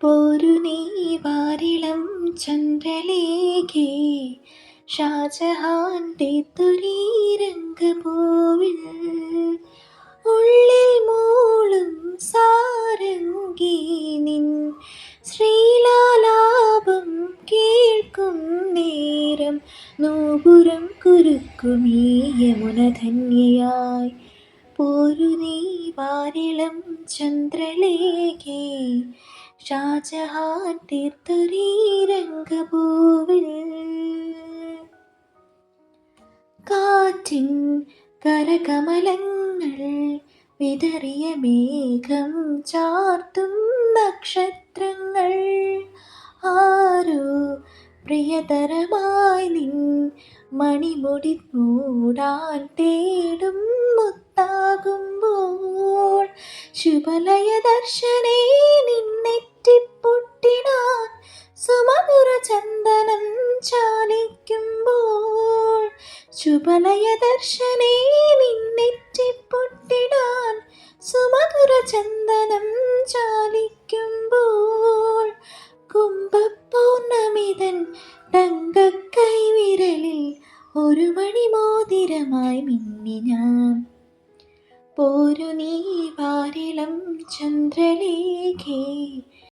പോരു നീ വാരിളം ചന്ദ്രലേഖേ, ഷാജഹാന്റെ തുരീരംഗപൂവിൽ ഉള്ളിൽ മൂളും സാരംഗി നിൻ ശ്രീലാലാപം കേൾക്കും നേരം നൂപുരം കുരുക്കുമീ യമുന ധന്യയായി. പോരു നീ വാരിളം ചന്ദ്രലേഖേ, ഷാജഹാൻ തീർത്തൊരീരംഗപൂവിൽ. കാറ്റിൻ കരകമലങ്ങൾ വിതറിയ മേഘം ചാർത്തും നക്ഷത്രങ്ങൾ, ആരോ പ്രിയതരമായി നിൻ മണിമുടി മൂടാൻ തേടും മുത്താകുമ്പോൾ, ശുഭലയ ദർശനേ നിന്നെറ്റിപ്പൊട്ടിടാൻ സുമധുര ചന്ദനം ചാലിക്കുമ്പോൾ, ശുഭലയ ദർശനേ നിന്നെറ്റിപ്പൊട്ടിടാൻ സുമധുര ചന്ദനം ചാലിക്കുമ്പോൾ, കുംഭപൗർണമിതൻ തങ്കക്കൈവിരലിൽ ഒരു മണിമോതിരമായി മിന്നി ഞാൻ. പോരു നീ വാരിളം ചന്ദ്രലേഖേ,